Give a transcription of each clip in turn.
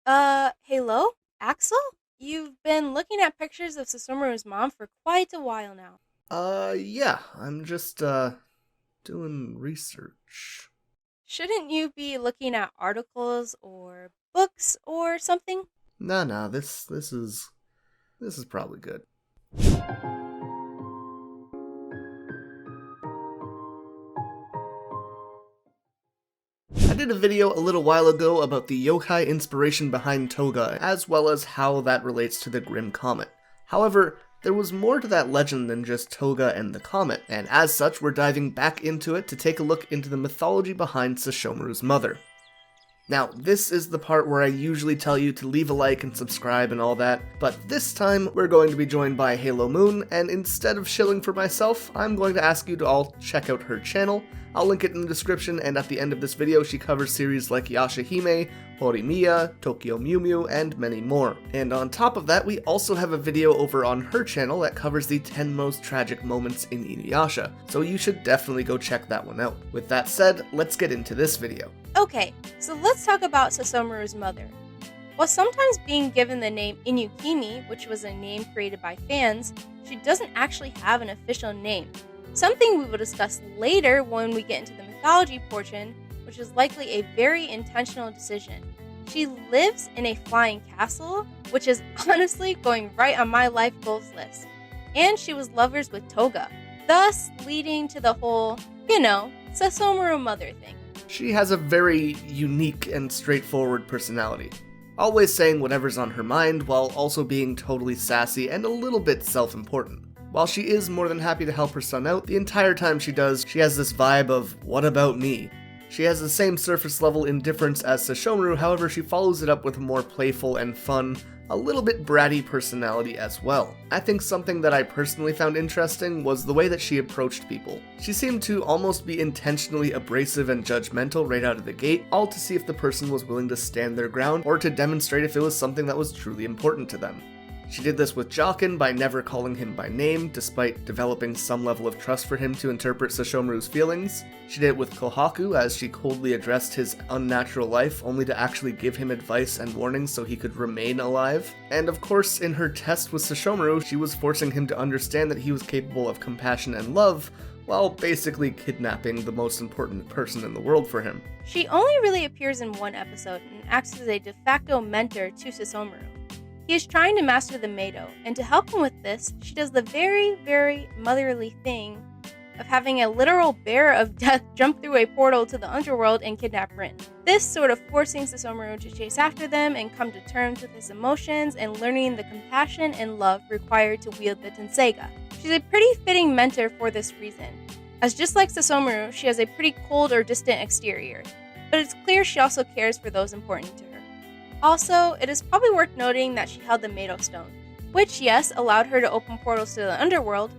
Hello? Axel? You've been looking at pictures of Sesshomaru's mom for quite a while now. Yeah, I'm just, doing research. Shouldn't you be looking at articles or books or something? Nah, this is probably good. I did a video a little while ago about the yokai inspiration behind Toga, as well as how that relates to the Grim Comet. However, there was more to that legend than just Toga and the comet, and as such, we're diving back into it to take a look into the mythology behind Sesshomaru's mother. Now, this is the part where I usually tell you to leave a like and subscribe and all that, but this time we're going to be joined by Halomoon, and instead of shilling for myself, I'm going to ask you to all check out her channel. I'll link it in the description, and at the end of this video she covers series like Yashahime, Horimiya, Tokyo Mew Mew, and many more. And on top of that, we also have a video over on her channel that covers the 10 most tragic moments in Inuyasha, so you should definitely go check that one out. With that said, let's get into this video. Okay, so let's talk about Sesshomaru's mother. While sometimes being given the name Inukimi, which was a name created by fans, she doesn't actually have an official name. Something we will discuss later when we get into the mythology portion, which is likely a very intentional decision. She lives in a flying castle, which is honestly going right on my life goals list. And she was lovers with Toga, thus leading to the whole, Sesshomaru mother thing. She has a very unique and straightforward personality, always saying whatever's on her mind while also being totally sassy and a little bit self-important. While she is more than happy to help her son out, the entire time she does, she has this vibe of, what about me? She has the same surface level indifference as Sesshomaru, however she follows it up with a more playful and fun, a little bit bratty personality as well. I think something that I personally found interesting was the way that she approached people. She seemed to almost be intentionally abrasive and judgmental right out of the gate, all to see if the person was willing to stand their ground or to demonstrate if it was something that was truly important to them. She did this with Jockin by never calling him by name, despite developing some level of trust for him to interpret Sesshomaru's feelings. She did it with Kohaku, as she coldly addressed his unnatural life, only to actually give him advice and warnings so he could remain alive. And of course, in her test with Sesshomaru, she was forcing him to understand that he was capable of compassion and love, while basically kidnapping the most important person in the world for him. She only really appears in one episode and acts as a de facto mentor to Sesshomaru. He is trying to master the Meido, and to help him with this, she does the very, very motherly thing of having a literal bear of death jump through a portal to the underworld and kidnap Rin. This sort of forcing Sesshomaru to chase after them and come to terms with his emotions and learning the compassion and love required to wield the Tenseiga. She's a pretty fitting mentor for this reason, as just like Sesshomaru, she has a pretty cold or distant exterior, but it's clear she also cares for those important to her. Also, it is probably worth noting that she held the Meido Stone, which, yes, allowed her to open portals to the underworld,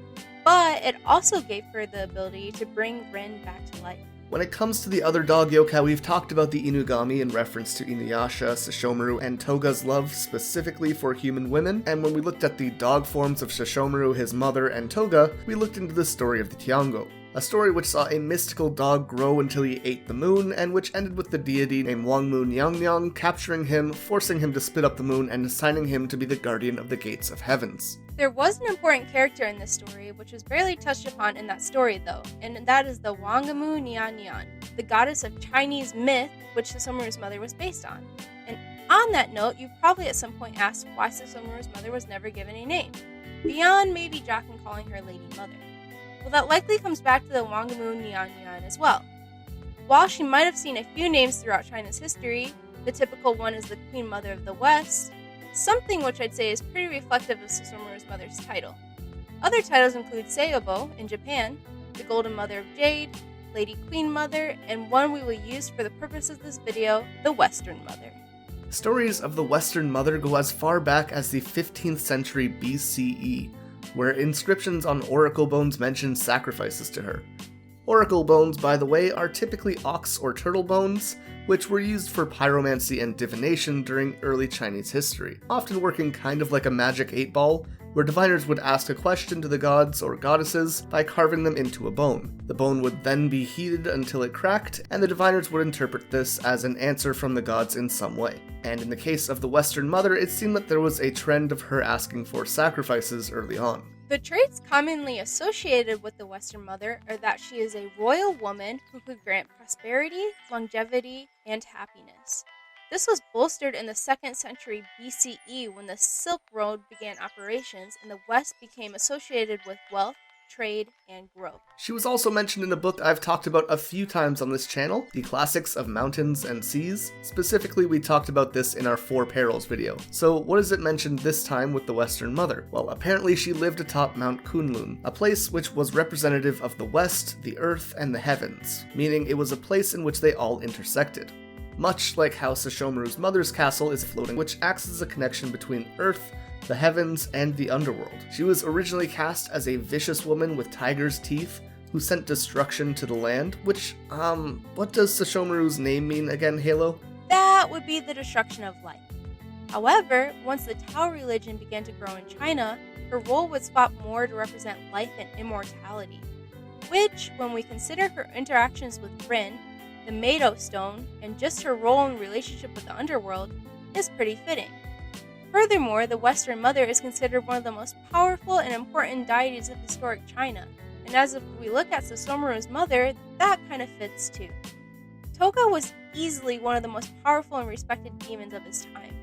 but it also gave her the ability to bring Rin back to life. When it comes to the other dog yokai, we've talked about the Inugami in reference to Inuyasha, Sesshomaru, and Toga's love specifically for human women, and when we looked at the dog forms of Sesshomaru, his mother, and Toga, we looked into the story of the Tiango. A story which saw a mystical dog grow until he ate the moon, and which ended with the deity named Wangmu Nyangnyang capturing him, forcing him to spit up the moon, and assigning him to be the guardian of the gates of heavens. There was an important character in this story, which was barely touched upon in that story though, and that is the Wangmu Niannian, the goddess of Chinese myth, which Sesshomaru's mother was based on. And on that note, you've probably at some point asked why Sesshomaru's mother was never given a name, beyond maybe Jockin calling her Lady Mother. Well, that likely comes back to the Wangmu Niannian as well. While she might have seen a few names throughout China's history, the typical one is the Queen Mother of the West, something which I'd say is pretty reflective of Sesshomaru's mother's title. Other titles include Seiyobo in Japan, the Golden Mother of Jade, Lady Queen Mother, and one we will use for the purpose of this video, the Western Mother. Stories of the Western Mother go as far back as the 15th century BCE, where inscriptions on oracle bones mention sacrifices to her. Oracle bones, by the way, are typically ox or turtle bones, which were used for pyromancy and divination during early Chinese history, often working kind of like a magic 8-ball, where diviners would ask a question to the gods or goddesses by carving them into a bone. The bone would then be heated until it cracked, and the diviners would interpret this as an answer from the gods in some way. And in the case of the Western Mother, it seemed that there was a trend of her asking for sacrifices early on. The traits commonly associated with the Western Mother are that she is a royal woman who could grant prosperity, longevity, and happiness. This was bolstered in the 2nd century BCE when the Silk Road began operations and the West became associated with wealth, trade, and growth. She was also mentioned in a book I've talked about a few times on this channel, The Classics of Mountains and Seas. Specifically, we talked about this in our 4 Perils video. So what is it mentioned this time with the Western Mother? Well, apparently she lived atop Mount Kunlun, a place which was representative of the West, the Earth, and the heavens, meaning it was a place in which they all intersected. Much like how Sesshomaru's mother's castle is floating, which acts as a connection between Earth, the heavens, and the underworld. She was originally cast as a vicious woman with tiger's teeth who sent destruction to the land, which, what does Sesshomaru's name mean again, Halo? That would be the destruction of life. However, once the Tao religion began to grow in China, her role would swap more to represent life and immortality, which, when we consider her interactions with Rin, the Meido Stone, and just her role in relationship with the underworld, is pretty fitting. Furthermore, the Western Mother is considered one of the most powerful and important deities of historic China, and as if we look at Sesshomaru's mother, that kind of fits too. Toga was easily one of the most powerful and respected demons of his time,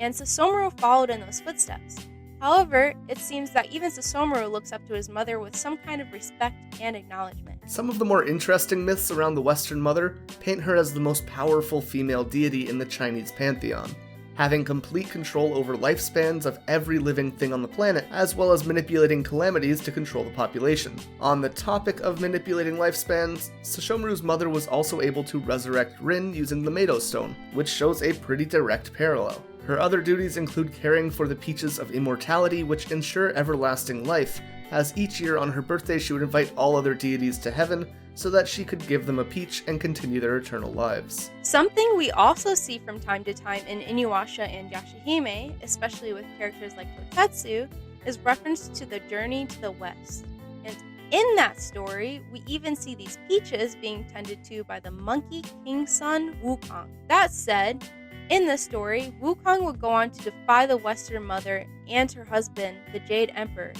and Sesshomaru followed in those footsteps. However, it seems that even Sesshomaru looks up to his mother with some kind of respect and acknowledgement. Some of the more interesting myths around the Western Mother paint her as the most powerful female deity in the Chinese pantheon, having complete control over lifespans of every living thing on the planet, as well as manipulating calamities to control the population. On the topic of manipulating lifespans, Sesshomaru's mother was also able to resurrect Rin using the Meido Stone, which shows a pretty direct parallel. Her other duties include caring for the peaches of immortality, which ensure everlasting life, as each year on her birthday she would invite all other deities to heaven so that she could give them a peach and continue their eternal lives. Something we also see from time to time in Inuyasha and Yashahime, especially with characters like Kotetsu, is reference to the journey to the west. And in that story, we even see these peaches being tended to by the monkey king's son, Wukong. That said, in this story, Wukong would go on to defy the Western Mother and her husband, the Jade Emperor,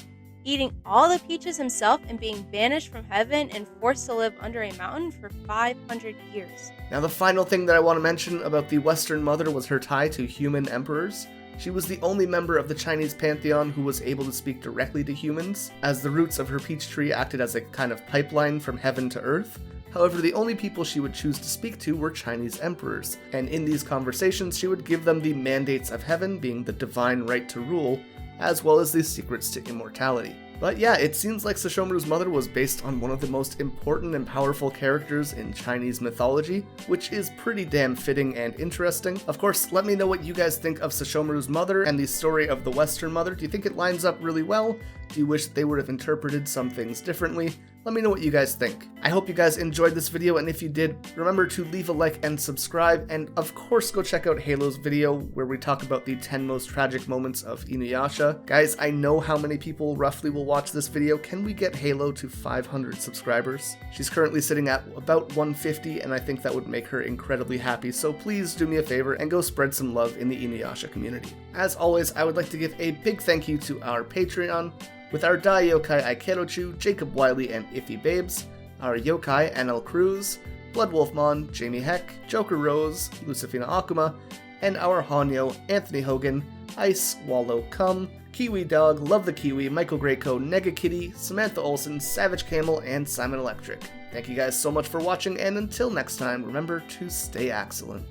eating all the peaches himself and being banished from heaven and forced to live under a mountain for 500 years. Now, the final thing that I want to mention about the Western Mother was her tie to human emperors. She was the only member of the Chinese pantheon who was able to speak directly to humans, as the roots of her peach tree acted as a kind of pipeline from heaven to earth. However, the only people she would choose to speak to were Chinese emperors, and in these conversations she would give them the mandates of heaven, being the divine right to rule, as well as the secrets to immortality. But yeah, it seems like Sesshomaru's mother was based on one of the most important and powerful characters in Chinese mythology, which is pretty damn fitting and interesting. Of course, let me know what you guys think of Sesshomaru's mother and the story of the Western Mother. Do you think it lines up really well? Do you wish they would have interpreted some things differently? Let me know what you guys think. I hope you guys enjoyed this video, and if you did, remember to leave a like and subscribe, and of course go check out Halo's video where we talk about the 10 most tragic moments of Inuyasha. Guys, I know how many people roughly will watch this video. Can we get Halo to 500 subscribers? She's currently sitting at about 150, and I think that would make her incredibly happy, so please do me a favor and go spread some love in the Inuyasha community. As always, I would like to give a big thank you to our Patreon, with our Dai Yokai Aikerochu, Jacob Wiley, and Iffy Babes, our Yokai NL Cruz, Bloodwolfmon, Jamie Heck, Joker Rose, Lucifina Akuma, and our Hanyo, Anthony Hogan, Ice, Wallow Cum, Kiwi Dog, Love the Kiwi, Michael Greyco, Nega Kitty, Samantha Olsen, Savage Camel, and Simon Electric. Thank you guys so much for watching, and until next time, remember to stay excellent.